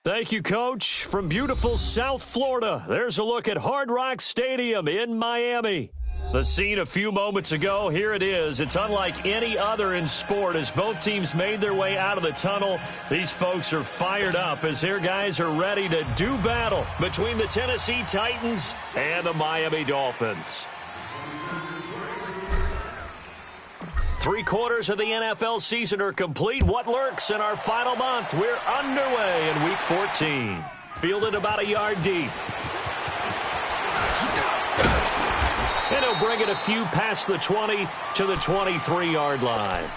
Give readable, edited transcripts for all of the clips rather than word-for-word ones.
Thank you, Coach. From beautiful South Florida, there's a look at Hard Rock Stadium in Miami. The scene a few moments ago, here it is. It's unlike any other in sport as both teams made their way out of the tunnel. These folks are fired up as their guys are ready to do battle between the Tennessee Titans and the Miami Dolphins. 3/4 of the NFL season are complete. What lurks in our final month? We're underway in Week 14. Fielded about a yard deep. And he'll bring it a few past the 20 to the 23-yard line.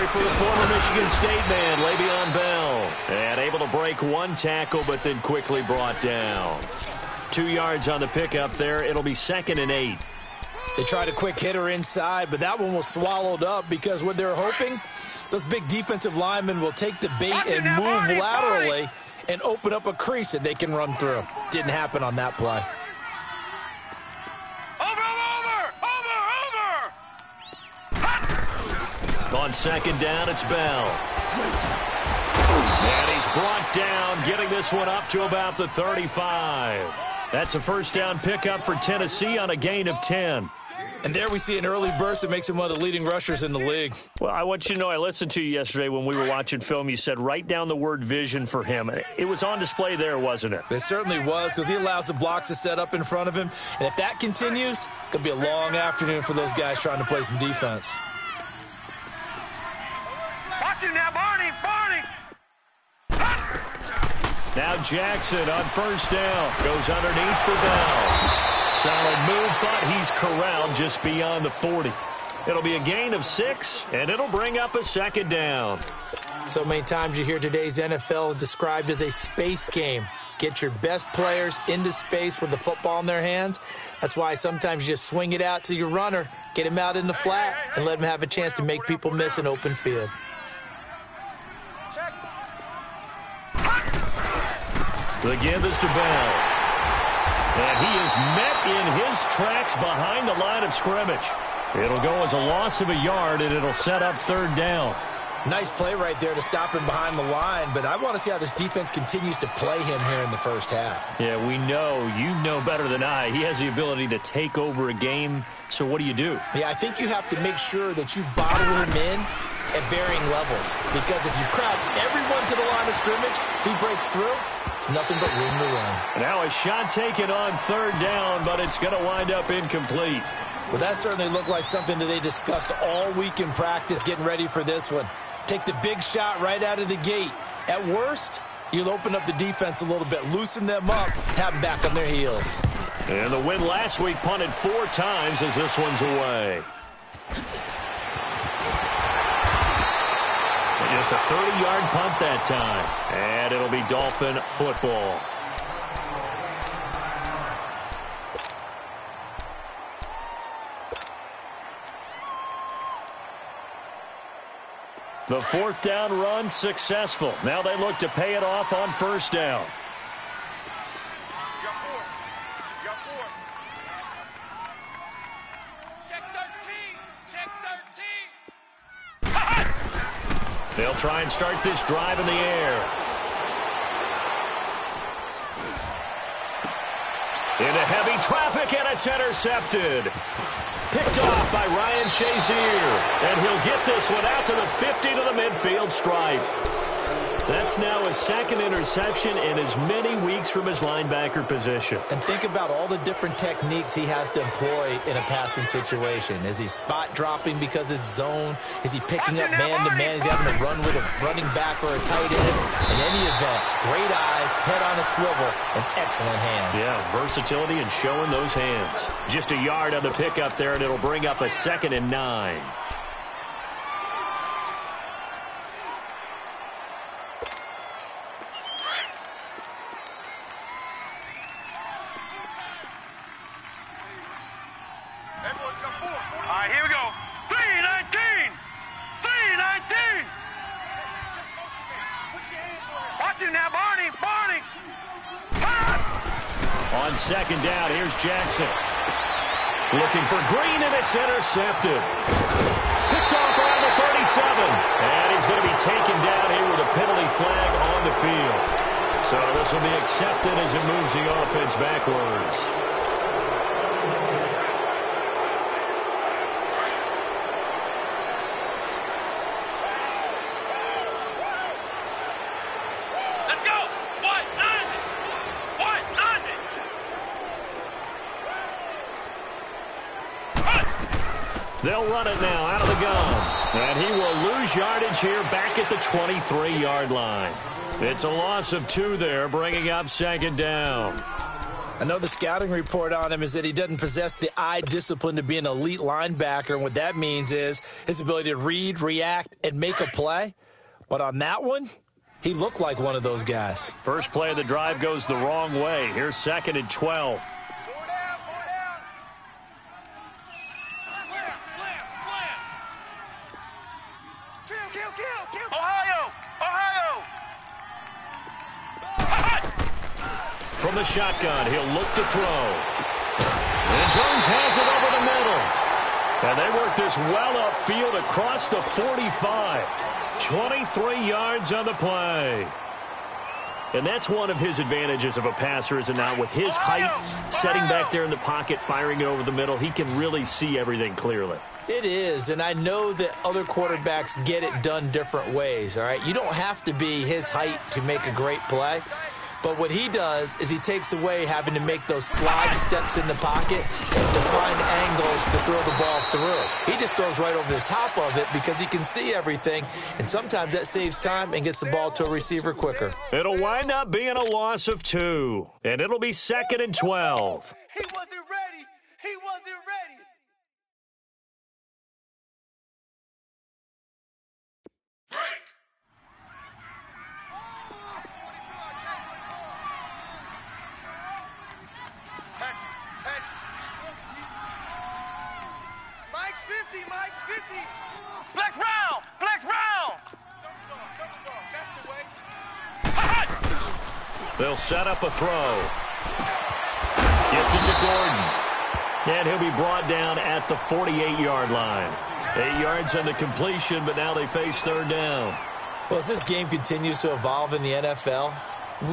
For the former Michigan State man, Le'Veon Bell. And able to break one tackle, but then quickly brought down. 2 yards on the pickup there. It'll be 2nd and 8. They tried a quick hitter inside, but that one was swallowed up because what they're hoping, those big defensive linemen will take the bait and move laterally and open up a crease that they can run through. Didn't happen on that play. On 2nd down, it's Bell. And he's brought down, getting this one up to about the 35. That's a 1st down pickup for Tennessee on a gain of 10. And there we see an early burst that makes him one of the leading rushers in the league. Well, I want you to know, I listened to you yesterday when we were watching film. You said write down the word vision for him. It was on display there, wasn't it? It certainly was, because he allows the blocks to set up in front of him. And if that continues, it could be a long afternoon for those guys trying to play some defense. Now, Barney! Now Jackson on 1st down. Goes underneath for Bell. Solid move, but he's corralled just beyond the 40. It'll be a gain of 6, and it'll bring up a 2nd down. So many times you hear today's NFL described as a space game. Get your best players into space with the football in their hands. That's why sometimes you just swing it out to your runner, get him out in the flat, and let him have a chance to make people miss an open field. The give is to Bell. And he is met in his tracks behind the line of scrimmage. It'll go as a loss of a yard, and it'll set up 3rd down. Nice play right there to stop him behind the line, but I want to see how this defense continues to play him here in the 1st half. Yeah, we know. You know better than I. He has the ability to take over a game, so what do you do? Yeah, I think you have to make sure that you bottle him in at varying levels, because if you crowd everyone to the line of scrimmage, if he breaks through, it's nothing but room to run. Now a shot taken on 3rd down, but it's going to wind up incomplete. Well, that certainly looked like something that they discussed all week in practice, getting ready for this one. Take the big shot right out of the gate. At worst, you'll open up the defense a little bit, loosen them up, have them back on their heels. And the win last week punted 4 times as this one's away. Just a 30-yard punt that time. And it'll be Dolphin football. The 4th down run successful. Now they look to pay it off on 1st down. They'll try and start this drive in the air. Into heavy traffic, and it's intercepted. Picked off by Ryan Shazier. And he'll get this one out to the 50 to the midfield stripe. That's now his 2nd interception in as many weeks from his linebacker position. And think about all the different techniques he has to employ in a passing situation. Is he spot dropping because it's zone? Is he picking up man-to-man? Is he having to run with a running back or a tight end? In any event, great eyes, head on a swivel, and excellent hands. Yeah, versatility and showing those hands. Just a yard on the pickup there, and it'll bring up a 2nd and 9. On second down, here's Jackson. Looking for Green, and it's intercepted. Picked off around the 37. And he's going to be taken down here with a penalty flag on the field. So this will be accepted as it moves the offense backwards. They'll run it now out of the gun. And he will lose yardage here back at the 23-yard line. It's a loss of 2 there, bringing up second down. I know the scouting report on him is that he doesn't possess the eye discipline to be an elite linebacker. And what that means is his ability to read, react, and make a play. But on that one, he looked like one of those guys. First play of the drive goes the wrong way. Here's second and 12. From the shotgun, he'll look to throw. And Jones has it over the middle. And they work this well upfield across the 45. 23 yards on the play. And that's one of his advantages of a passer, is it not? With his height, setting back there in the pocket, firing it over the middle, he can really see everything clearly. It is, and I know that other quarterbacks get it done different ways, all right? You don't have to be his height to make a great play. But what he does is he takes away having to make those slide steps in the pocket to find angles to throw the ball through. He just throws right over the top of it because he can see everything, and sometimes that saves time and gets the ball to a receiver quicker. It'll wind up being a loss of 2, and it'll be second and 12. He wasn't ready. He wasn't ready. Mike's 50, Mike's 50. Flex round, flex round. Double dog, that's the way. They'll set up a throw. Gets it to Gordon. And he'll be brought down at the 48-yard line. 8 yards on the completion, but now they face third down. Well, as this game continues to evolve in the NFL,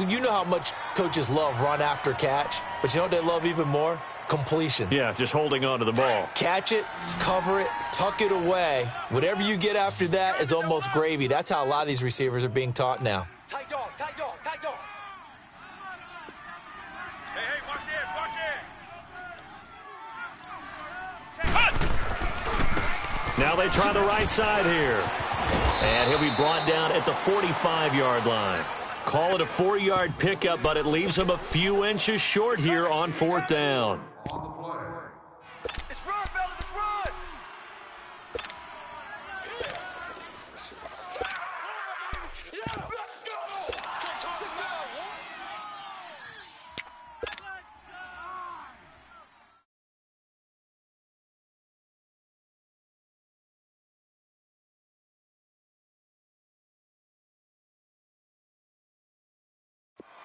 you know how much coaches love run after catch, but you know what they love even more? Completions. Yeah, just holding on to the ball. Catch it, cover it, tuck it away. Whatever you get after that is almost gravy. That's how a lot of these receivers are being taught now. Tight dog, tight dog, tight dog. Hey, watch it, watch it. Now they try the right side here. And he'll be brought down at the 45-yard line. Call it a 4-yard pickup, but it leaves him a few inches short here on fourth down. It's run, fellas, it's run. Let's go.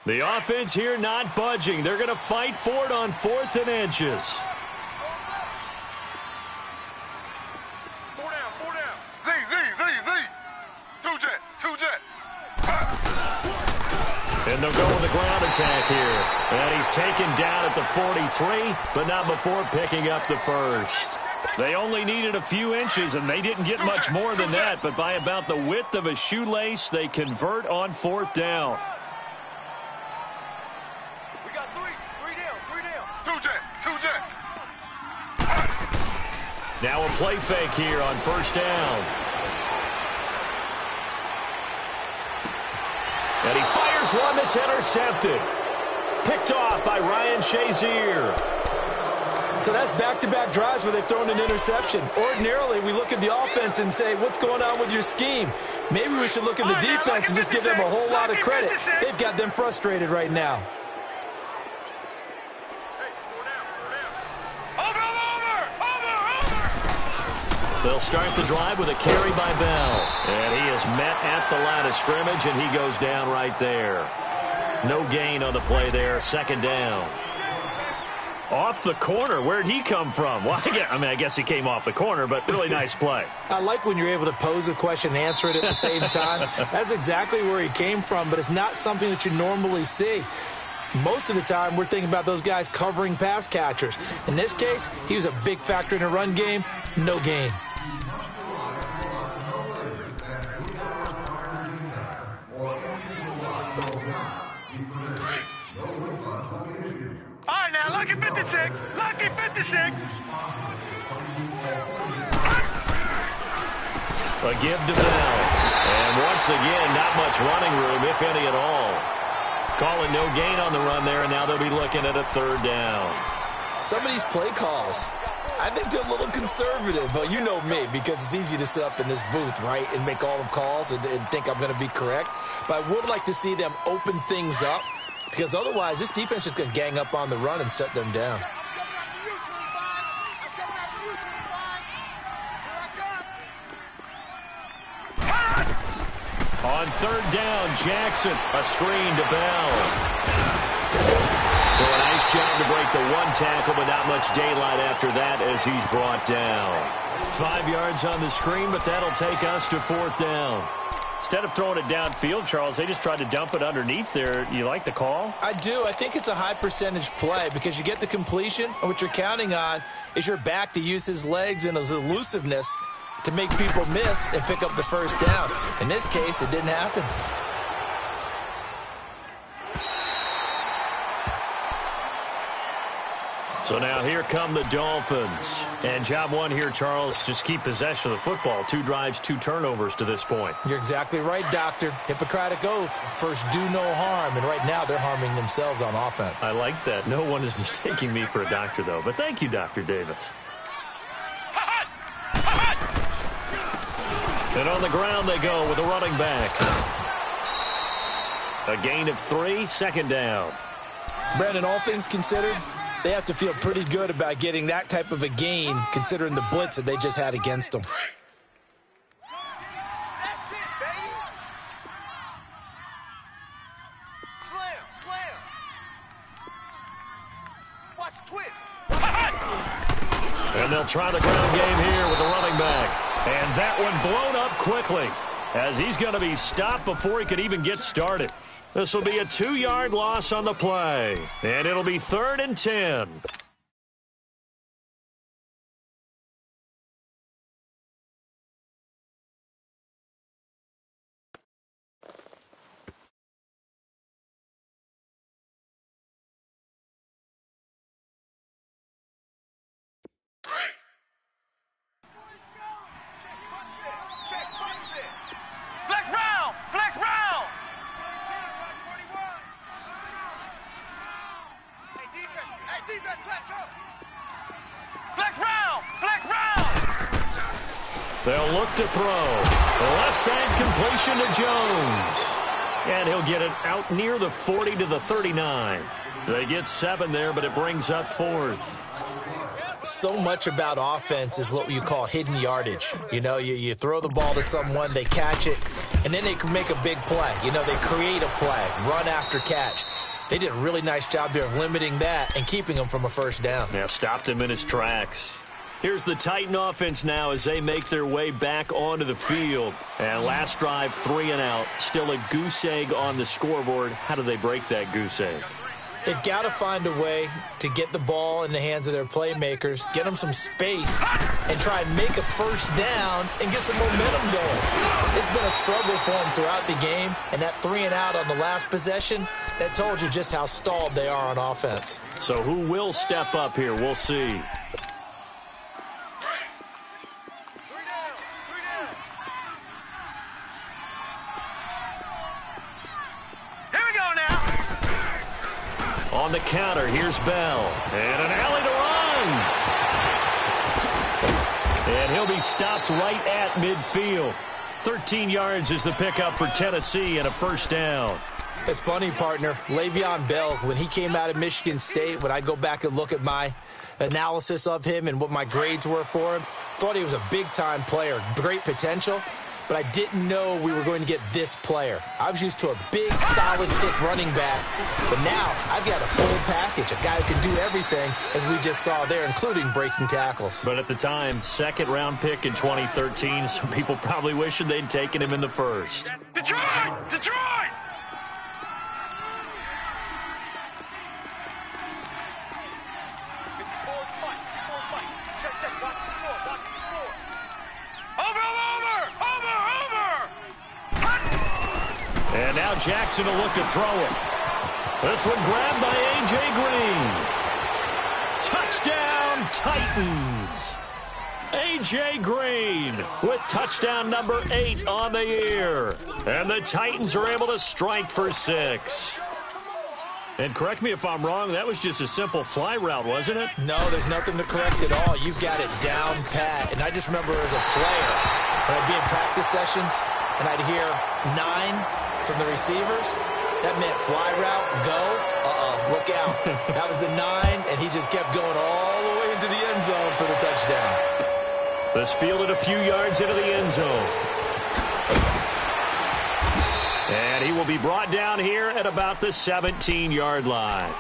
The offense here not budging. They're going to fight for it on 4th and inches. 4 down. Z. Two jet. And they'll go with the ground attack here. And he's taken down at the 43, but not before picking up the first. They only needed a few inches, and they didn't get much more than that. But by about the width of a shoelace, they convert on 4th down. We got three down. Two jet. Now a play fake here on first down. And he fires one that's intercepted. Picked off by Ryan Shazier. So that's back-to-back drives where they've thrown an interception. Ordinarily, we look at the offense and say, what's going on with your scheme? Maybe we should look at the defense and just give them a whole lot of credit. They've got them frustrated right now. They'll start the drive with a carry by Bell. And he is met at the line of scrimmage, and he goes down right there. No gain on the play there, second down. Off the corner. Where'd he come from? Well, I guess he came off the corner, but really nice play. I like when you're able to pose a question and answer it at the same time. That's exactly where he came from, but it's not something that you normally see. Most of the time, we're thinking about those guys covering pass catchers. In this case, he was a big factor in the run game. No gain. All right, now, lucky 56. Lucky 56. A give to Bell. And once again, not much running room, if any at all. Calling no gain on the run there, and now they'll be looking at a third down. Some of these play calls, I think they're a little conservative, but you know me, because it's easy to sit up in this booth, right, and make all the calls and think I'm going to be correct. But I would like to see them open things up, because otherwise this defense is going to gang up on the run and shut them down. On third down, Jackson, a screen to Bell. So a nice job to break the one tackle, but not much daylight after that as he's brought down. 5 yards on the screen, but that'll take us to fourth down. Instead of throwing it downfield, Charles, they just tried to dump it underneath there. You like the call? I do. I think it's a high percentage play because you get the completion, and what you're counting on is your back to use his legs and his elusiveness to make people miss and pick up the first down. In this case, it didn't happen. So now here come the Dolphins. And job one here, Charles, just keep possession of the football. 2 drives, 2 turnovers to this point. You're exactly right, Doctor. Hippocratic oath. First, do no harm. And right now, they're harming themselves on offense. I like that. No one is mistaking me for a doctor, though. But thank you, Dr. Davis. And on the ground they go with a running back. A gain of 3, second down. Brandon, all things considered, they have to feel pretty good about getting that type of a gain, considering the blitz that they just had against them. That's it, baby. Slam, slam. Watch twist. And they'll try the ground game here with the running back. And that one blown up quickly as he's going to be stopped before he could even get started. This will be a 2-yard loss on the play. And it'll be 3rd and 10. Flex round! Flex round! Hey, defense, let's go. Flex round! Flex round! They'll look to throw. The left side completion to Jones. And he'll get it out near the 40 to the 39. They get 7 there, but it brings up 4th. So much about offense is what you call hidden yardage. You know, you throw the ball to someone, they catch it, and then they can make a big play. You know, they create a play, run after catch. They did a really nice job there of limiting that and keeping him from a first down. Yeah, stopped him in his tracks. Here's the Titan offense now as they make their way back onto the field. And last drive, 3 and out. Still a goose egg on the scoreboard. How do they break that goose egg? They've got to find a way to get the ball in the hands of their playmakers, get them some space, and try and make a first down and get some momentum going. It's been a struggle for them throughout the game, and that 3 and out on the last possession, that told you just how stalled they are on offense. So who will step up here? We'll see. On the counter, here's Bell. And an alley to run. And he'll be stopped right at midfield. 13 yards is the pickup for Tennessee and a first down. It's funny, partner. Le'Veon Bell, when he came out of Michigan State, when I go back and look at my analysis of him and what my grades were for him, thought he was a big-time player, great potential. but I didn't know we were going to get this player. I was used to a big, solid, thick running back, but now I've got a full package, a guy who can do everything, as we just saw there, including breaking tackles. But at the time, second-round pick in 2013, some people probably wishing they'd taken him in the first. Detroit! Detroit! And now Jackson will look to throw it. This one grabbed by A.J. Green. Touchdown, Titans. A.J. Green with touchdown number 8 on the year. And the Titans are able to strike for 6. And correct me if I'm wrong, that was just a simple fly route, wasn't it? No, there's nothing to correct at all. You've got it down pat. And I just remember as a player, when I'd be in practice sessions, and I'd hear 9 from the receivers, that meant fly route, go, look out. That was the 9, and he just kept going all the way into the end zone for the touchdown. This fielded a few yards into the end zone. And he will be brought down here at about the 17-yard line.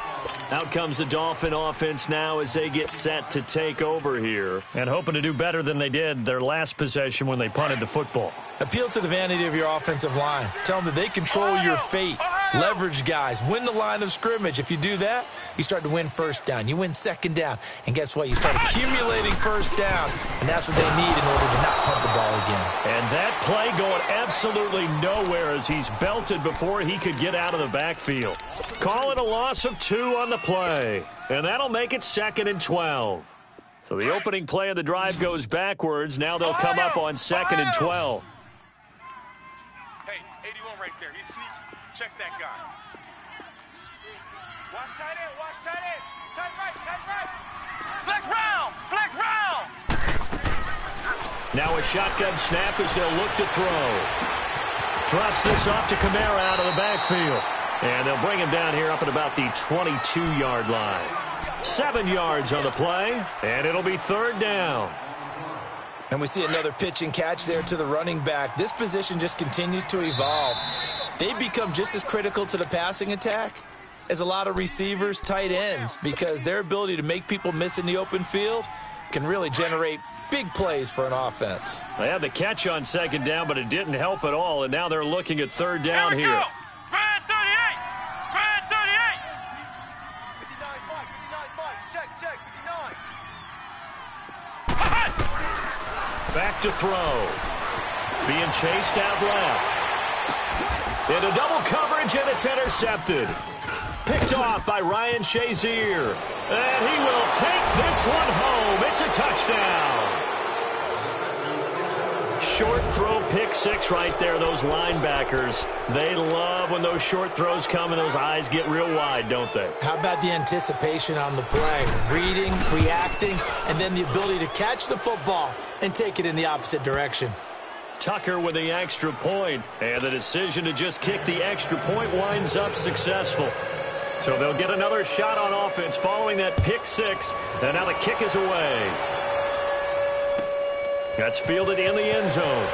Out comes the Dolphin offense now as they get set to take over here. And hoping to do better than they did their last possession when they punted the football. Appeal to the vanity of your offensive line. Tell them that they control your fate. Leverage guys. Win the line of scrimmage. If you do that, you start to win first down. You win second down. And guess what? You start accumulating first downs. And that's what they need in order to not punt the ball again. And that play going absolutely nowhere as he's belted before he could get out of the backfield. Call it a loss of 2 on the play. And that'll make it 2nd and 12. So the opening play of the drive goes backwards. Now they'll come up on 2nd and 12. Hey, 81 right there. He's sneaky. Check that guy. Watch tight end. Watch tight end. Tight right. Tight right. Flex round! Flex round! Now a shotgun snap as they'll look to throw. Drops this off to Kamara out of the backfield. And they'll bring him down here up at about the 22-yard line. 7 yards on the play, and it'll be 3rd down. And we see another pitch and catch there to the running back. This position just continues to evolve. They become just as critical to the passing attack as a lot of receivers, tight ends, because their ability to make people miss in the open field can really generate big plays for an offense. They had the catch on 2nd down, but it didn't help at all, and now they're looking at 3rd down here. Go. Red 38! Red 38! 59 Mike. 59 Mike. Check. 59. Back to throw. Being chased out left. Into double coverage, and it's intercepted. Picked off by Ryan Shazier. And he will take this one home. It's a touchdown. Short throw, pick 6 right there. Those linebackers, they love when those short throws come and those eyes get real wide, don't they? How about the anticipation on the play? Reading, reacting, and then the ability to catch the football and take it in the opposite direction. Tucker with the extra point, and the decision to just kick the extra point winds up successful. So they'll get another shot on offense following that pick 6, and now the kick is away. That's fielded in the end zone.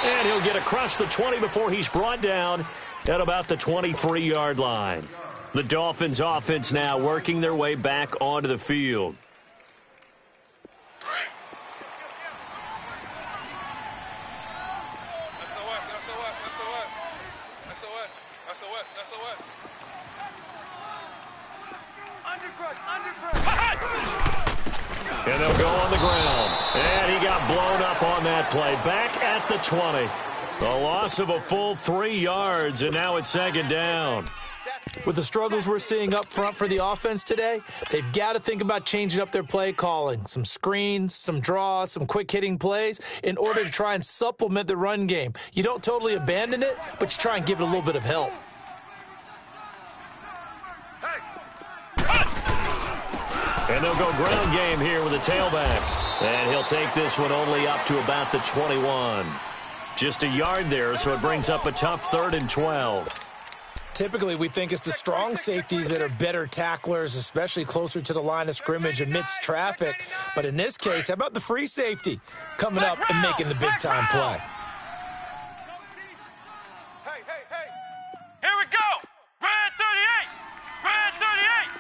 And he'll get across the 20 before he's brought down at about the 23-yard line. The Dolphins offense now working their way back onto the field. And they'll go on the ground. And he got blown up on that play. Back at the 20. A loss of a full 3 yards, and now it's 2nd down. With the struggles we're seeing up front for the offense today, they've got to think about changing up their play calling. Some screens, some draws, some quick-hitting plays in order to try and supplement the run game. You don't totally abandon it, but you try and give it a little bit of help. And they'll go ground game here with a tailback. And he'll take this one only up to about the 21. Just a yard there, so it brings up a tough 3rd and 12. Typically, we think it's the strong safeties that are better tacklers, especially closer to the line of scrimmage amidst traffic. But in this case, how about the free safety coming up and making the big-time play? Here we go. Red 38. Red 38.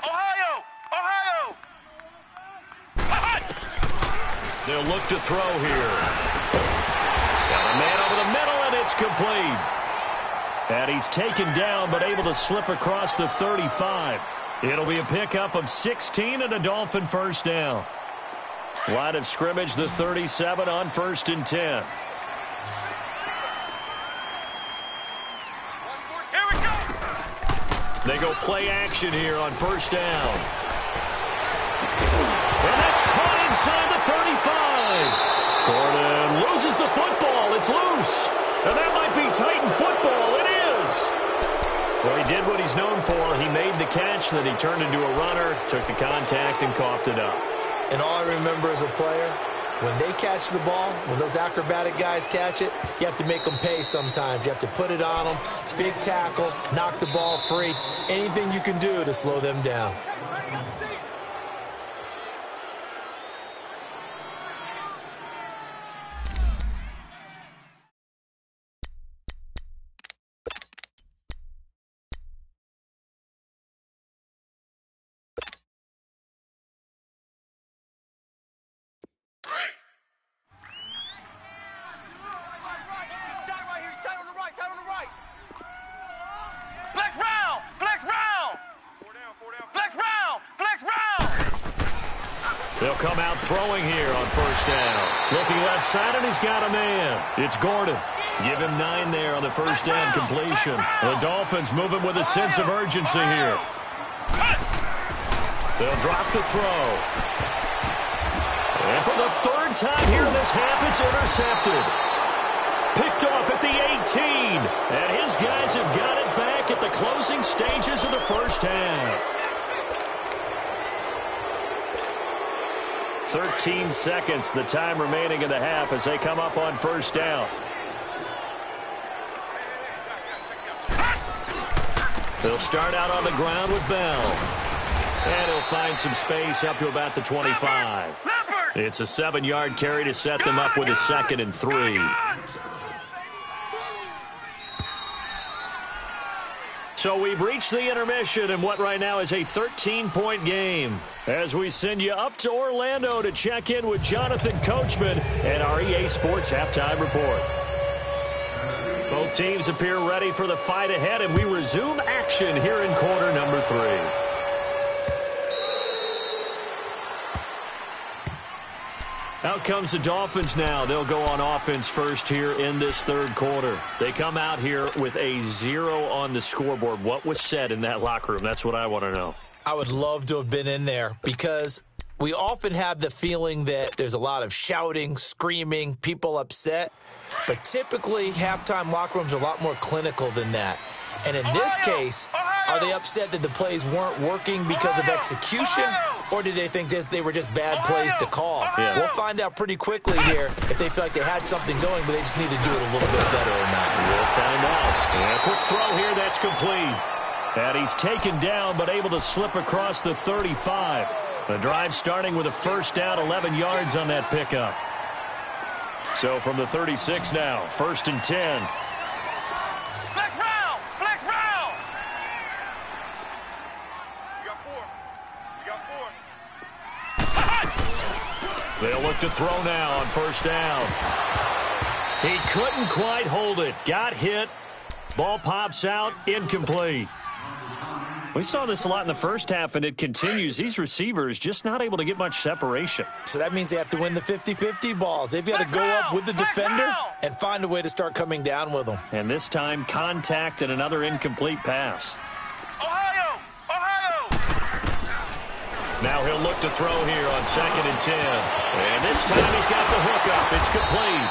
Ohio. They'll look to throw here. Got a man over the middle, and it's complete. And he's taken down, but able to slip across the 35. It'll be a pickup of 16 and a Dolphin first down. Line of scrimmage, the 37 on 1st and 10. Here we go. They go play action here on 1st down. And that's caught inside the 35. Gordon loses the football. It's loose. And that might be Titan football. It is. Well, he did what he's known for. He made the catch, then he turned into a runner, took the contact, and coughed it up. And all I remember as a player, when they catch the ball, when those acrobatic guys catch it, you have to make them pay sometimes. You have to put it on them, big tackle, knock the ball free, anything you can do to slow them down. They'll come out throwing here on 1st down. Looking left side, and he's got a man. It's Gordon. Give him 9 there on the 1st down completion. The Dolphins moving with a sense of urgency here. They'll drop the throw. And for the 3rd time here in this half, it's intercepted. Picked off at the 18. And his guys have got it back at the closing stages of the 1st half. 13 seconds, the time remaining in the half as they come up on 1st down. They'll start out on the ground with Bell. And he'll find some space up to about the 25. It's a 7-yard carry to set them up with a 2nd and 3. So we've reached the intermission in what right now is a 13-point game as we send you up to Orlando to check in with Jonathan Coachman and our EA Sports Halftime Report. Both teams appear ready for the fight ahead, and we resume action here in quarter number 3. Out comes the Dolphins now. They'll go on offense first here in this 3rd quarter. They come out here with a 0 on the scoreboard. What was said in that locker room? That's what I want to know. I would love to have been in there because we often have the feeling that there's a lot of shouting, screaming, people upset. But typically, halftime locker rooms are a lot more clinical than that. And in this case, are they upset that the plays weren't working because of execution? Or did they think they were just bad plays to call? Yeah. We'll find out pretty quickly here if they feel like they had something going, but they just need to do it a little bit better or not. We'll find out. And a quick throw here, that's complete. And he's taken down, but able to slip across the 35. The drive starting with a 1st down, 11 yards on that pickup. So from the 36 now, 1st and 10. Flex round. Flex round. You got 4. You got 4. They'll look to throw now on 1st down. He couldn't quite hold it. Got hit. Ball pops out. Incomplete. We saw this a lot in the 1st half, and it continues. These receivers just not able to get much separation. So that means they have to win the 50-50 balls. They've got to go up with the defender and find a way to start coming down with them. And this time, contact and another incomplete pass. Ohio. Now he'll look to throw here on 2nd and 10. And this time he's got the hook up. It's complete.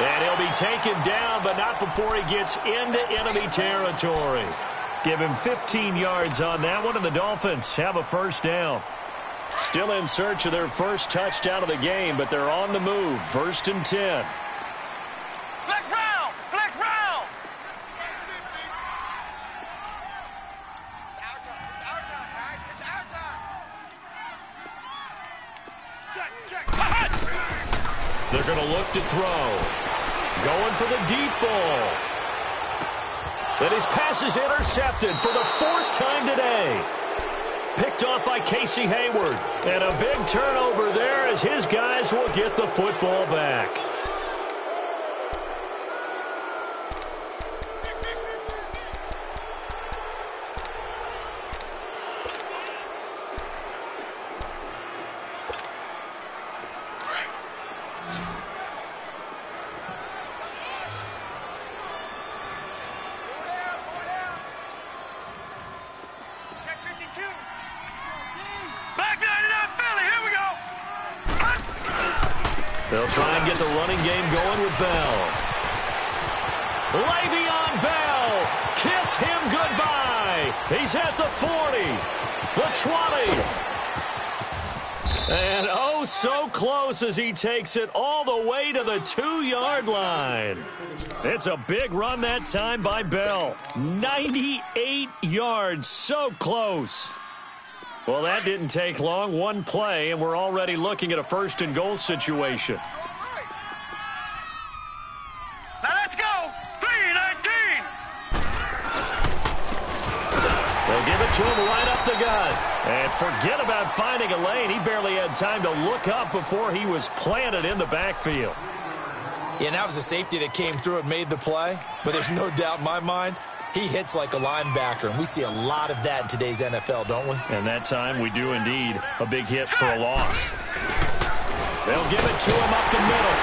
And he'll be taken down, but not before he gets into enemy territory. Give him 15 yards on that one, and the Dolphins have a 1st down. Still in search of their first touchdown of the game, but they're on the move. 1st and 10. Flex round. Flex round. They're going to look to throw. Going for the deep ball. But his pass is intercepted for the 4th time today. Picked off by Casey Hayward. And a big turnover there as his guys will get the football back. They'll try and get the running game going with Bell. Le'Veon Bell, kiss him goodbye. He's at the 40, the 20. And oh, so close as he takes it all the way to the 2-yard line. It's a big run that time by Bell. 98 yards, so close. Well, that didn't take long. One play, and we're already looking at a 1st and goal situation. Now let's go. 3-19. They'll give it to him right up the gut. And forget about finding a lane. He barely had time to look up before he was planted in the backfield. Yeah, and that was a safety that came through and made the play. But there's no doubt in my mind, he hits like a linebacker, and we see a lot of that in today's NFL, don't we? And that time, we do indeed. A big hit for a loss. They'll give it to him up the middle.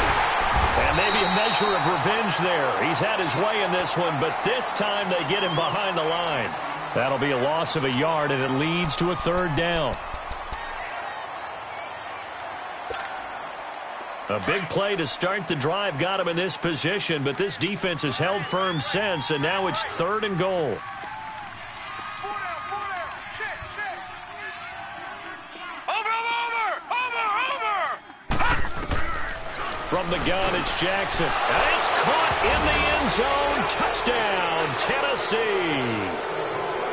And maybe a measure of revenge there. He's had his way in this one, but this time they get him behind the line. That'll be a loss of a yard, and it leads to a 3rd down. A big play to start the drive got him in this position, but this defense has held firm since, and now it's 3rd and goal. 4 down. Check. Over. From the gun, it's Jackson. And it's caught in the end zone. Touchdown, Tennessee.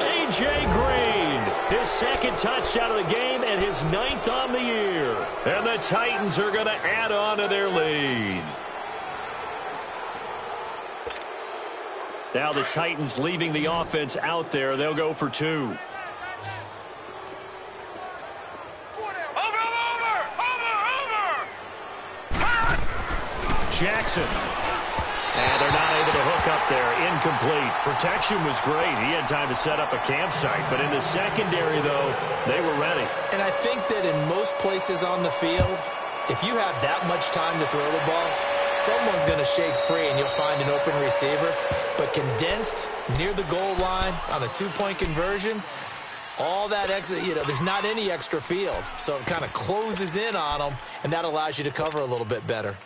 A.J. Green, his 2nd touchdown of the game and his 9th on the year. And the Titans are going to add on to their lead. Now the Titans leaving the offense out there. They'll go for 2. Over. Jackson. And they're not able to hook up there. Incomplete. Protection was great. He had time to set up a campsite. But in the secondary, though, they were ready. And I think that in most places on the field, if you have that much time to throw the ball, someone's going to shake free and you'll find an open receiver. But condensed near the goal line on a 2-point conversion, all that extra, there's not any extra field. So it kind of closes in on them, and that allows you to cover a little bit better.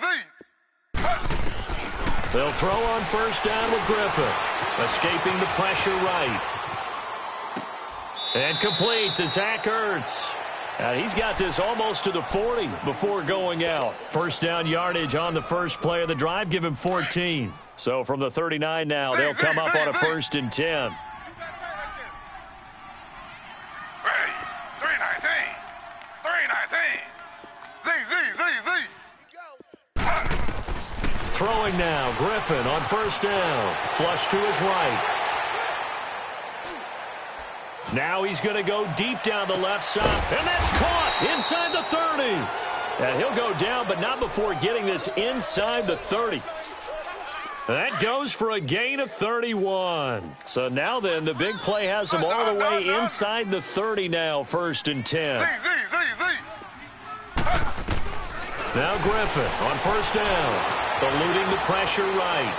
Z. They'll throw on 1st down with Griffin. Escaping the pressure right. And complete to Zach Ertz. And he's got this almost to the 40 before going out. 1st down yardage on the first play of the drive. Give him 14. So from the 39 now, they'll come up on a 1st and 10. Ready. 3-19. Throwing now, Griffin on 1st down. Flush to his right. Now he's going to go deep down the left side. And that's caught inside the 30. And he'll go down, but not before getting this inside the 30. That goes for a gain of 31. So now then, the big play has him all the way inside the 30 now, 1st and 10. Now Griffin on 1st down. Eluding the pressure right.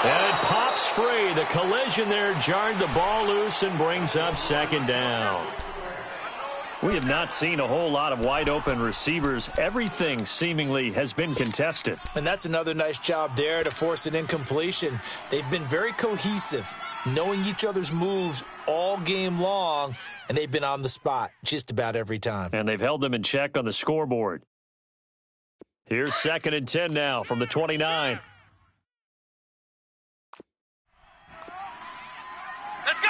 And it pops free. The collision there jarred the ball loose and brings up 2nd down. We have not seen a whole lot of wide-open receivers. Everything seemingly has been contested. And that's another nice job there to force an incompletion. They've been very cohesive. knowing each other's moves all game long, and they've been on the spot just about every time. And they've held them in check on the scoreboard. Here's 2nd and 10 now from the 29. Let's go!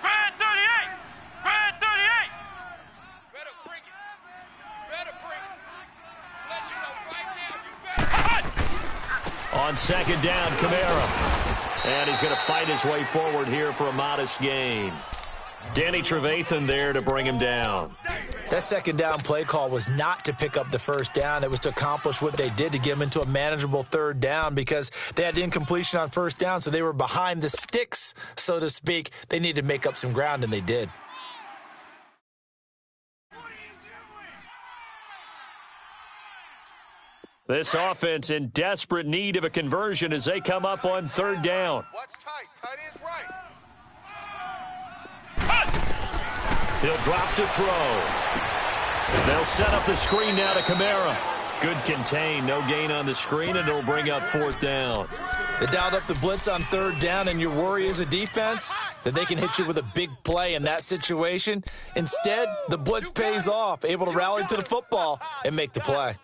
Brad 38! Brad 38! Better bring it. Better bring it. Let you know right now, you better. On 2nd down, Kamara. And he's going to fight his way forward here for a modest gain. Danny Trevathan there to bring him down. That 2nd down play call was not to pick up the 1st down. It was to accomplish what they did, to get them into a manageable 3rd down, because they had incompletion on 1st down, so they were behind the sticks, so to speak. They needed to make up some ground, and they did. This offense in desperate need of a conversion as they come up on 3rd down. What's tight? Tight is right. He'll drop to throw. They'll set up the screen now to Kamara. Good contain, no gain on the screen, and it'll bring up 4th down. They dialed up the blitz on 3rd down, and your worry as a defense that they can hit you with a big play in that situation. Instead, the blitz pays off, able to rally to the football and make the play.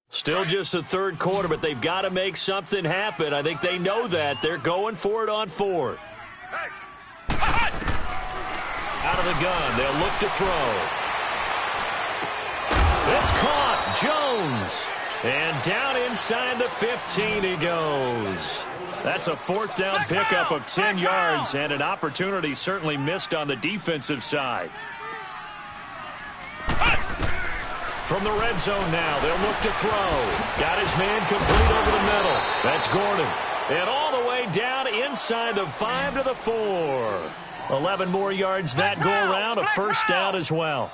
Still just the 3rd quarter, but they've got to make something happen. I think they know that. They're going for it on 4th. Out of the gun, they'll look to throw. It's caught, Jones. And down inside the 15 he goes. That's a 4th down pickup of 10 yards, and an opportunity certainly missed on the defensive side. From the red zone now, they'll look to throw. Got his man complete over the middle. That's Gordon. And all the way down inside the 5 to the 4. 11 more yards that go around, a 1st down as well.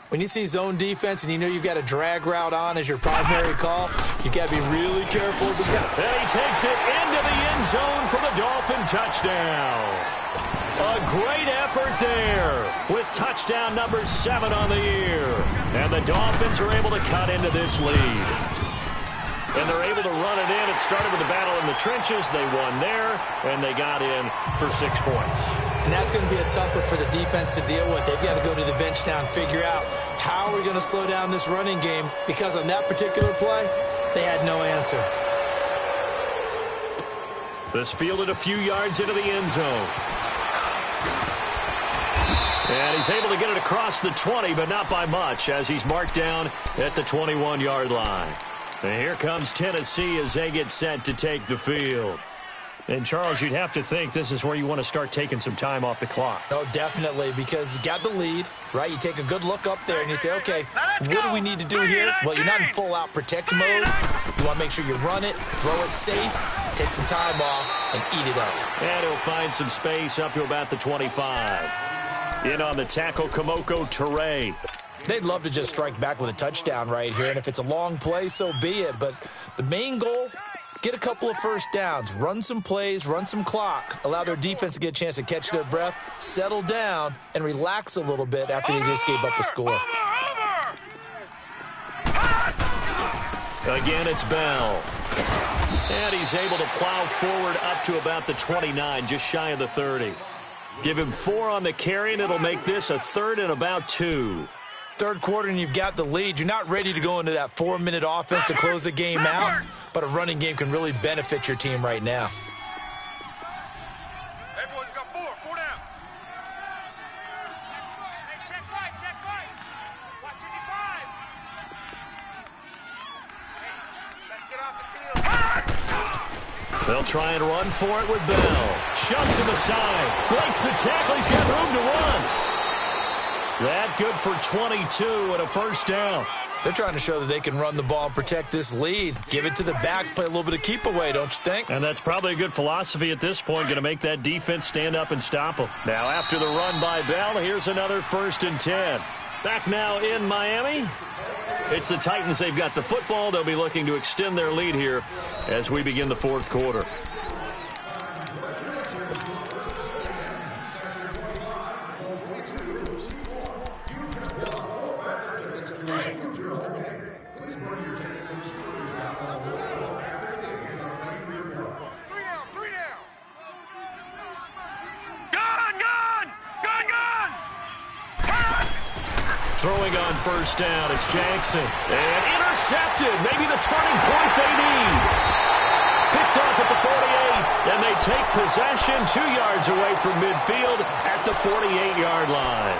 When you see zone defense and you know you've got a drag route on as your primary call, you've got to be really careful as a guy. And he takes it into the end zone for the Dolphin touchdown. A great effort there with touchdown number 7 on the year. And the Dolphins are able to cut into this lead. And they're able to run it in. It started with the battle in the trenches. They won there, and they got in for 6 points. And that's going to be a tough one for the defense to deal with. They've got to go to the bench now and figure out how we're going to slow down this running game, because on that particular play, they had no answer. This fielded a few yards into the end zone. And he's able to get it across the 20, but not by much, as he's marked down at the 21-yard line. And here comes Tennessee as they get set to take the field. And, Charles, you'd have to think this is where you want to start taking some time off the clock. Oh, definitely, because you got the lead, right? You take a good look up there and you say, okay, what do we need to do here? Well, you're not in full-out protect mode. You want to make sure you run it, throw it safe, take some time off, and eat it up. And he'll find some space up to about the 25. In on the tackle, Kamoko Toure. They'd love to just strike back with a touchdown right here, and if it's a long play, so be it. But the main goal, get a couple of 1st downs, run some plays, run some clock, allow their defense to get a chance to catch their breath, settle down, and relax a little bit after they just gave up a score. Again, it's Bell. And he's able to plow forward up to about the 29, just shy of the 30. Give him 4 on the carry, and it'll make this a 3rd and about 2. 3rd quarter and you've got the lead. You're not ready to go into that 4-minute offense to close the game out, but a running game can really benefit your team right now. Hey, boys, you got 4 down. Hey, check right. Watch your 5. Hey, let's get off the field. They'll try and run for it with Bell. Shoves him aside. Breaks the tackle. He's got room to run. That good for 22 and a 1st down. They're trying to show that they can run the ball and protect this lead. Give it to the backs, play a little bit of keep away, don't you think? And that's probably a good philosophy at this point, going to make that defense stand up and stop them. Now after the run by Bell, here's another 1st and 10. Back now in Miami. It's the Titans. They've got the football. They'll be looking to extend their lead here as we begin the 4th quarter. Throwing on first down, it's Jackson. And intercepted, maybe the turning point they need. Picked off at the 48, and they take possession 2 yards away from midfield at the 48-yard line.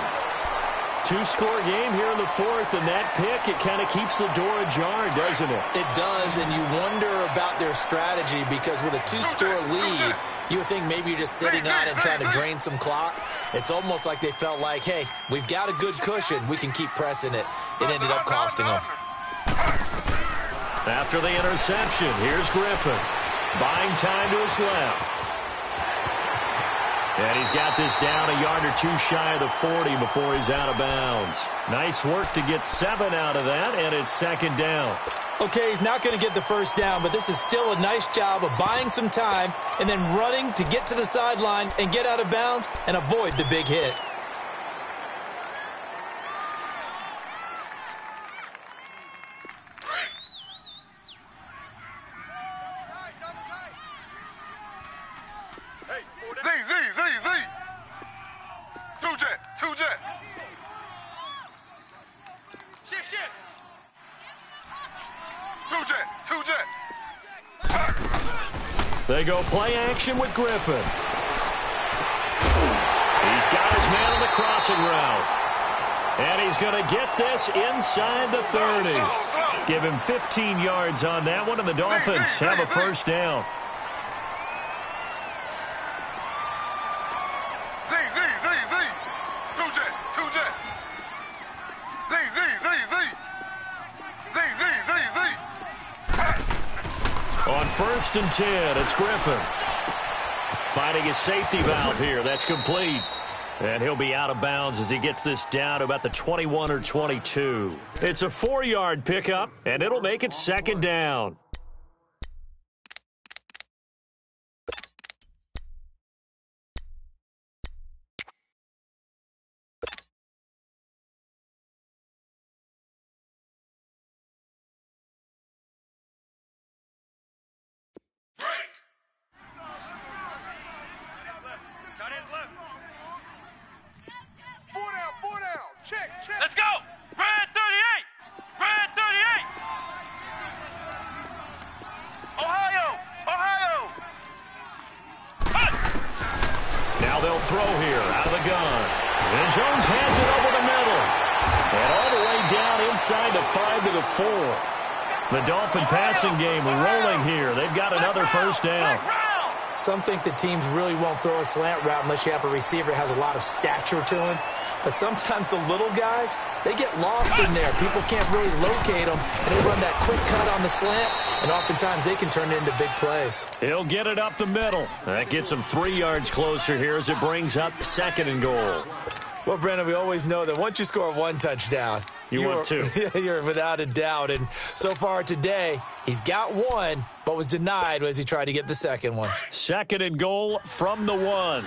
Two-score game here in the fourth, and that pick, it kind of keeps the door ajar, doesn't it? It does, and you wonder about their strategy because with a two-score lead, you would think maybe you're just sitting on it and trying to drain some clock. It's almost like they felt like, hey, we've got a good cushion. We can keep pressing it. It ended up costing them. After the interception, here's Griffin. Buying time to his left. And he's got this down a yard or two shy of the 40 before he's out of bounds. Nice work to get 7 out of that, and it's second down. Okay, he's not going to get the first down, but this is still a nice job of buying some time and then running to get to the sideline and get out of bounds and avoid the big hit. They go play action with Griffin. He's got his man on the crossing route. And he's going to get this inside the 30. Give him 15 yards on that one, and the Dolphins have a first down. On first and 10, it's Griffin. Finding his safety valve here. That's complete. And he'll be out of bounds as he gets this down to about the 21 or 22. It's a 4-yard pickup, and it'll make it second down. Let's go! Red 38! Red 38! Ohio! Ohio! Now they'll throw here out of the gun. And Jones has it over the middle. And all the way down inside the 5 to the 4. The Dolphin passing game rolling here. They've got another first down. Some think the teams really won't throw a slant route unless you have a receiver that has a lot of stature to him. But sometimes the little guys, they get lost in there. People can't really locate them, and they run that quick cut on the slant, and oftentimes they can turn it into big plays. He'll get it up the middle. That gets him 3 yards closer here as it brings up second and goal. Well, Brennan, we always know that once you score one touchdown, want two. You're without a doubt. And so far today, he's got one, but was denied as he tried to get the second one. Second and goal from the 1.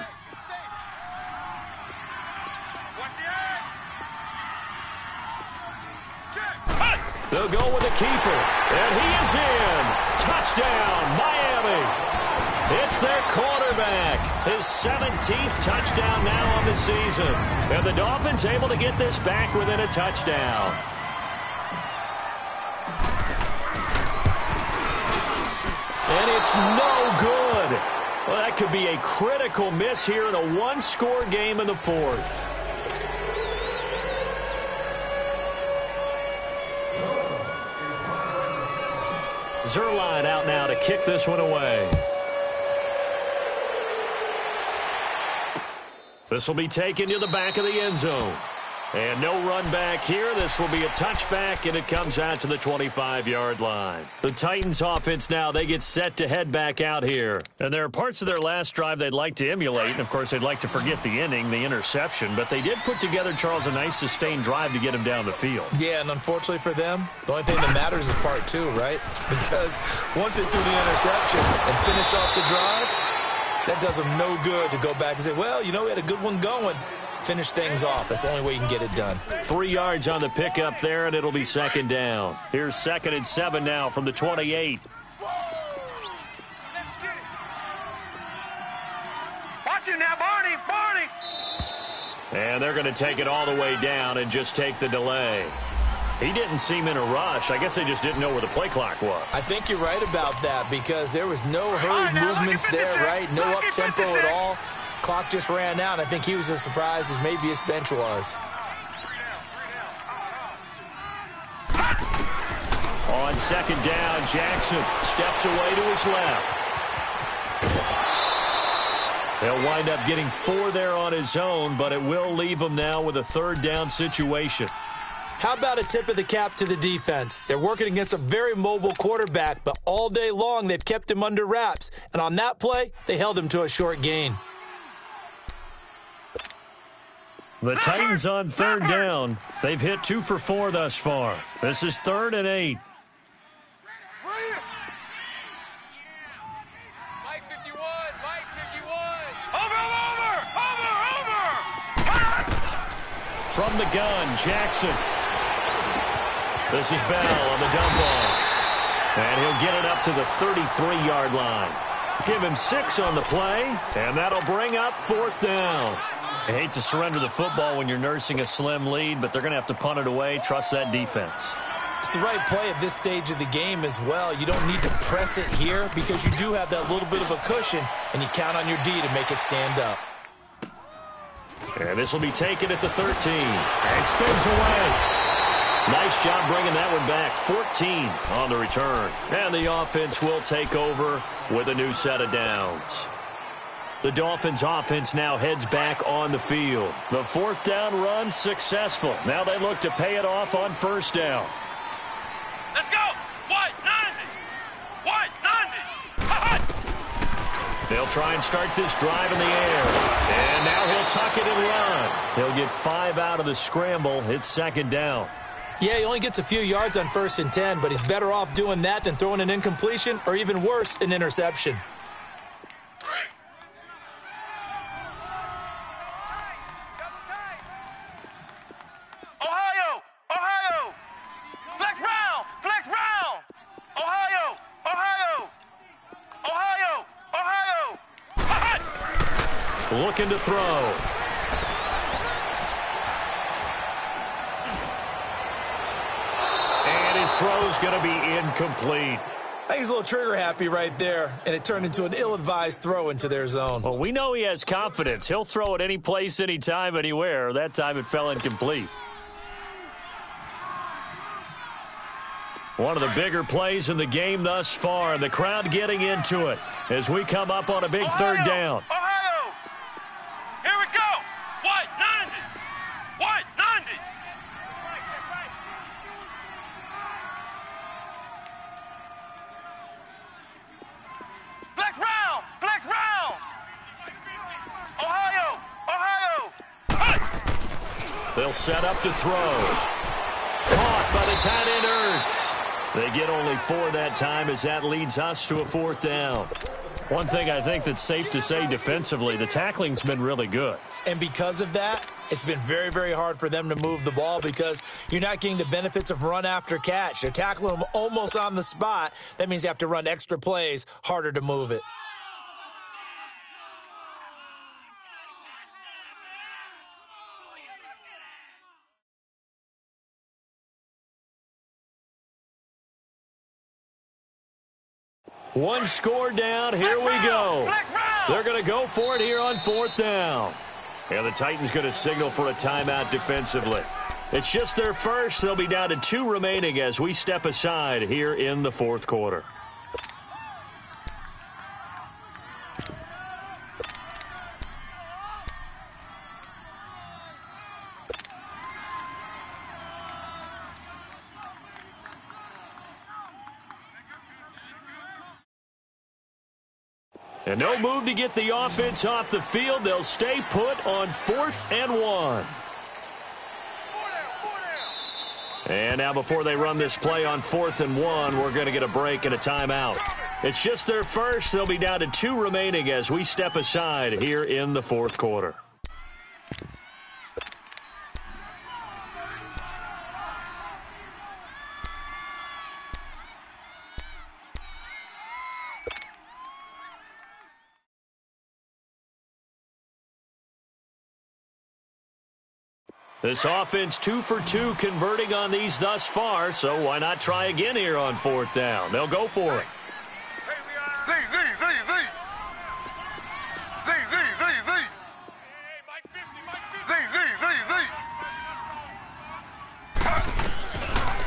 They'll go with the keeper, and he is in. Touchdown, Miami. It's their quarterback. His 17th touchdown now on the season. And the Dolphins able to get this back within a touchdown. And it's no good. Well, that could be a critical miss here in a one-score game in the fourth. Zerline out now to kick this one away. This will be taken to the back of the end zone. And no run back here. This will be a touchback, and it comes out to the 25-yard line. The Titans offense now, they get set to head back out here. And there are parts of their last drive they'd like to emulate. And, of course, they'd like to forget the inning, the interception. But they did put together, Charles, a nice sustained drive to get him down the field. Yeah, and unfortunately for them, the only thing that matters is part 2, right? Because once they threw the interception and finished off the drive, that does them no good to go back and say, well, you know, we had a good one going. Finish things off. That's the only way you can get it done. 3 yards on the pickup there, and it'll be second down. Here's 2nd and 7 now from the 28. Watch it now, Barney! Barney! And they're going to take it all the way down and just take the delay. He didn't seem in a rush. I guess they just didn't know where the play clock was. I think you're right about that because there was no hurried movements there, right? No up-tempo at all. Clock just ran out. I think he was as surprised as maybe his bench was. On second down, Jackson steps away to his left. They'll wind up getting 4 there on his own, but it will leave him now with a third down situation. How about a tip of the cap to the defense? They're working against a very mobile quarterback, but all day long they've kept him under wraps. And on that play, they held him to a short gain. The Titans on third down. They've hit 2 for 4 thus far. This is 3rd and 8. Mike 51, Mike 51. Over. From the gun, Jackson. This is Bell on the dump off. And he'll get it up to the 33-yard line. Give him 6 on the play, and that'll bring up 4th down. I hate to surrender the football when you're nursing a slim lead, but they're going to have to punt it away. Trust that defense. It's the right play at this stage of the game as well. You don't need to press it here because you do have that little bit of a cushion, and you count on your D to make it stand up. And this will be taken at the 13. And spins away. Nice job bringing that one back. 14 on the return. And the offense will take over with a new set of downs. The Dolphins offense now heads back on the field. The 4th down run successful. Now they look to pay it off on 1st down. Let's go. What? 90. What? 90. They'll try and start this drive in the air. And now he'll tuck it and run. He'll get 5 out of the scramble. It's 2nd down. Yeah, he only gets a few yards on 1st and 10, but he's better off doing that than throwing an incompletion or even worse, an interception. Ohio. Flex round. Ohio. Looking to throw. And his throw's going to be incomplete. I think he's a little trigger happy right there, and it turned into an ill-advised throw into their zone. Well, we know he has confidence. He'll throw it any place, anytime, anywhere. That time it fell incomplete. One of the bigger plays in the game thus far, and the crowd getting into it as we come up on a big 3rd down. Ohio. Here we go. What? 90. What? 90. Flex round. Ohio. They'll set up to throw. Caught by the tight end Ertz. They get only 4 that time as that leads us to a 4th down. One thing I think that's safe to say defensively, the tackling's been really good. And because of that, it's been very, very hard for them to move the ball because you're not getting the benefits of run after catch. They're tackling them almost on the spot. That means you have to run extra plays, harder to move it. One score down. Here we go. They're going to go for it here on 4th down. And the Titans going to signal for a timeout defensively. It's just their first. They'll be down to 2 remaining as we step aside here in the 4th quarter. And no move to get the offense off the field. They'll stay put on 4th and 1. And now before they run this play on 4th and 1, we're going to get a break and a timeout. It's just their first. They'll be down to 2 remaining as we step aside here in the 4th quarter. This offense 2 for 2 converting on these thus far, so why not try again here on 4th down? They'll go for it.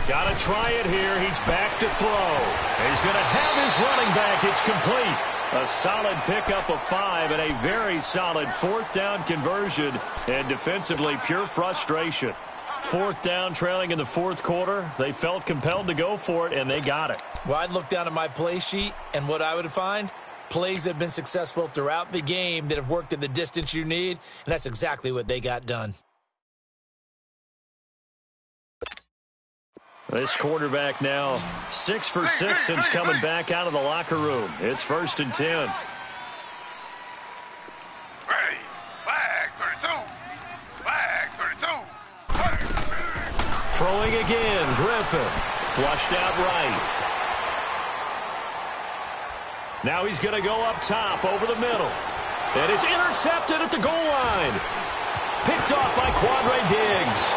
Got to try it here. He's back to throw. He's going to have his running back. It's complete. A solid pickup of 5 and a very solid 4th down conversion. And defensively, pure frustration. 4th down, trailing in the 4th quarter. They felt compelled to go for it, and they got it. Well, I'd look down at my play sheet, and what I would find, plays that have been successful throughout the game that have worked at the distance you need, and that's exactly what they got done. This quarterback now 6 for 6 since coming back out of the locker room. It's 1st and 10. Ready. Flag 32. Flag 32. Throwing again, Griffin. Flushed out right. Now he's going to go up top over the middle. And it's intercepted at the goal line. Picked off by Quandre Diggs.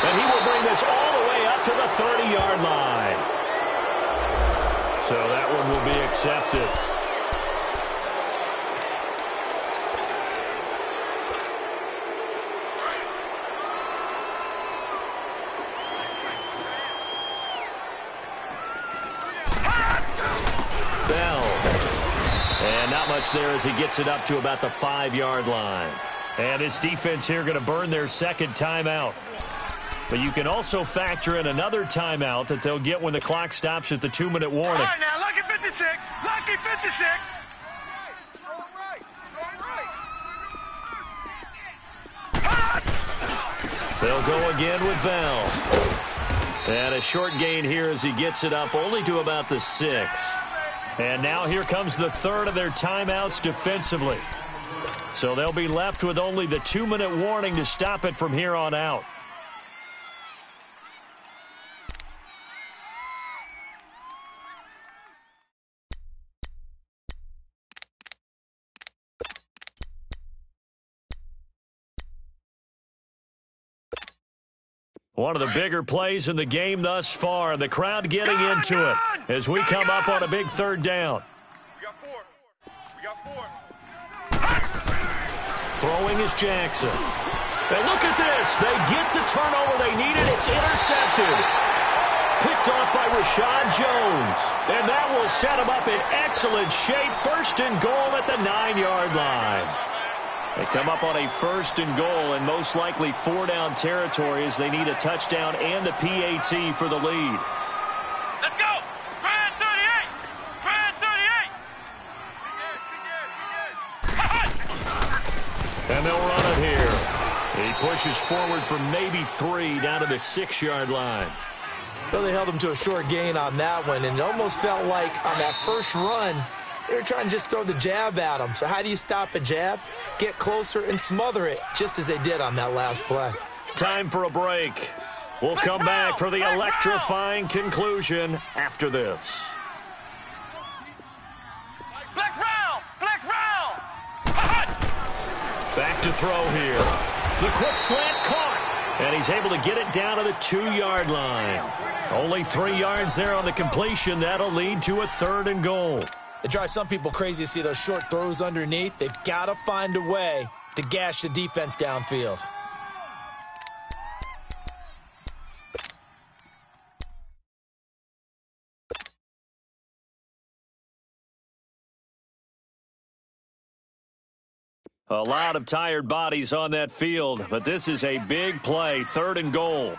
And he will bring this all the way up to the 30-yard line. So that one will be accepted. Bell. And not much there as he gets it up to about the 5-yard line. And this defense here going to burn their second timeout. But you can also factor in another timeout that they'll get when the clock stops at the 2-minute warning. All right, now, lucky 56. Lucky 56. They'll go again with Bell. And a short gain here as he gets it up only to about the 6. And now here comes the third of their timeouts defensively. So they'll be left with only the 2-minute warning to stop it from here on out. One of the bigger plays in the game thus far, and the crowd getting into it as we come up on a big 3rd down. We got 4. We got 4. Throwing is Jackson. And look at this. They get the turnover they needed. It's intercepted. Picked off by Rashad Jones. And that will set him up in excellent shape. 1st and goal at the 9-yard line. They come up on a 1st and goal and most likely 4-down territory as they need a touchdown and a PAT for the lead. Let's go. Brad 38. Brad 38. And they'll run it here. He pushes forward from maybe 3 down to the 6-yard line. Well, they held him to a short gain on that one, and it almost felt like on that first run, they were trying to just throw the jab at him. So how do you stop a jab? Get closer and smother it, just as they did on that last play. Time for a break. We'll come back for the electrifying conclusion after this. Flex round. Flex round. Back to throw here. The quick slant caught. And he's able to get it down to the 2-yard line. Only 3 yards there on the completion. That'll lead to a 3rd and goal. It drives some people crazy to see those short throws underneath. They've got to find a way to gash the defense downfield. A lot of tired bodies on that field, but this is a big play, 3rd and goal.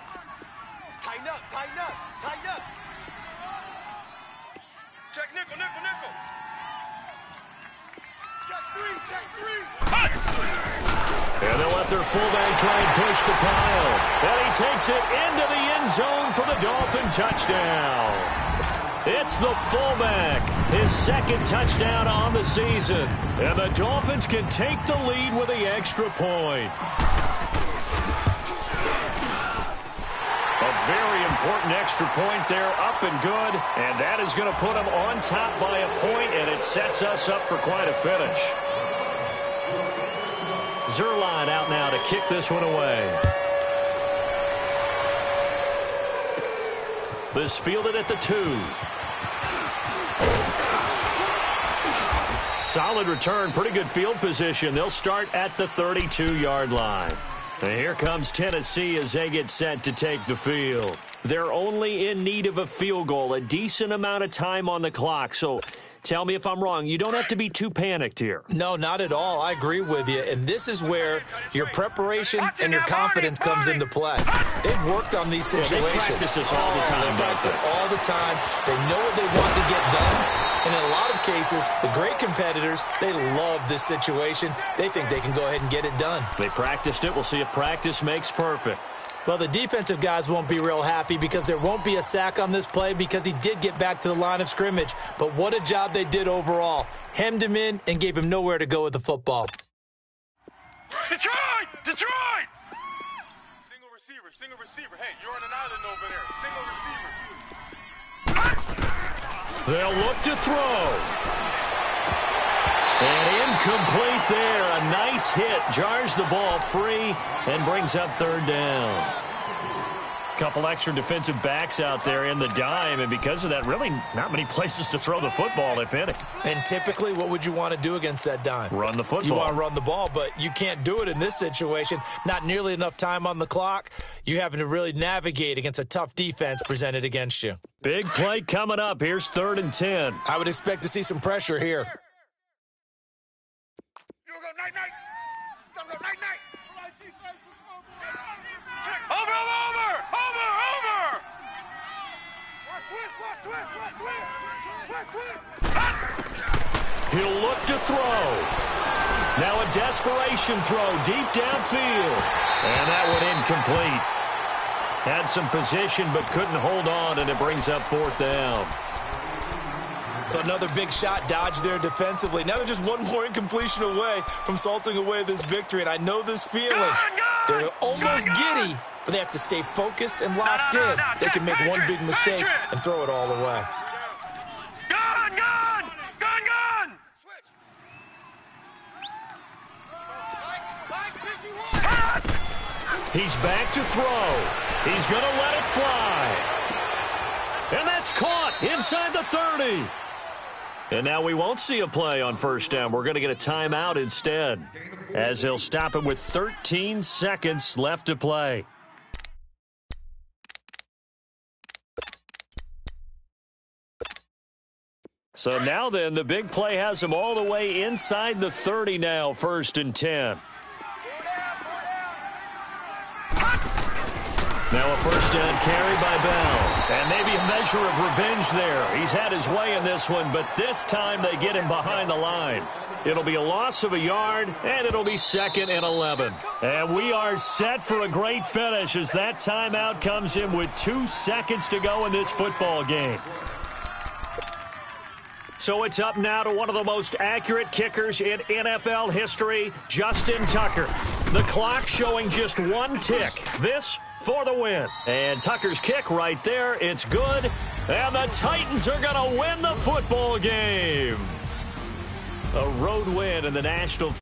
Tighten up, tighten up, tighten up. Check nickel, nickel, nickel. Check 3, check 3. And they'll let their fullback try and push the pile. And he takes it into the end zone for the Dolphin touchdown. It's the fullback, his 2nd touchdown on the season. And the Dolphins can take the lead with the extra point. A very important extra point there, up and good. And that is going to put them on top by a point, and it sets us up for quite a finish. Zerline out now to kick this one away. This fielded at the 2. Solid return, pretty good field position. They'll start at the 32-yard line. And here comes Tennessee as they get set to take the field. They're only in need of a field goal, a decent amount of time on the clock. So tell me if I'm wrong. You don't have to be too panicked here. No, not at all. I agree with you. And this is where your preparation and your confidence comes into play. They've worked on these situations. Yeah, they practice this all the time. They practice it all the time. They know what they want to get done. And in a lot of cases, the great competitors, they love this situation. They think they can go ahead and get it done. They practiced it. We'll see if practice makes perfect. Well, the defensive guys won't be real happy because there won't be a sack on this play because he did get back to the line of scrimmage. But what a job they did overall. Hemmed him in and gave him nowhere to go with the football. Detroit! Detroit! Single receiver. Hey, you're on an island over there. Single receiver. They'll look to throw. And incomplete there. A nice hit. Jars the ball free and brings up third down. Couple extra defensive backs out there in the dime, and because of that, really not many places to throw the football, if any. And typically, what would you want to do against that dime? Run the football. You want to run the ball, but you can't do it in this situation. Not nearly enough time on the clock. You're having to really navigate against a tough defense presented against you. Big play coming up. Here's 3rd and 10. I would expect to see some pressure here. You go night-night. Go night-night. Over! He'll look to throw. Now a desperation throw deep downfield. And that one incomplete. Had some position but couldn't hold on, and it brings up 4th down. So another big shot dodged there defensively. Now they're just one more incompletion away from salting away this victory. And I know this feeling. They're almost giddy, but they have to stay focused and locked in. They can make one big mistake and throw it all away. Gun! Switch. He's back to throw. He's going to let it fly. And that's caught inside the 30. And now we won't see a play on 1st down. We're going to get a timeout instead, as he'll stop it with 13 seconds left to play. So now then, the big play has him all the way inside the 30 now, 1st and 10. Now a 1st down carry by Bell. And maybe a measure of revenge there. He's had his way in this one, but this time they get him behind the line. It'll be a loss of a yard, and it'll be 2nd and 11. And we are set for a great finish as that timeout comes in with 2 seconds to go in this football game. So it's up now to one of the most accurate kickers in NFL history, Justin Tucker. The clock showing just 1 tick. This for the win. And Tucker's kick right there. It's good. And the Titans are going to win the football game. A road win in the National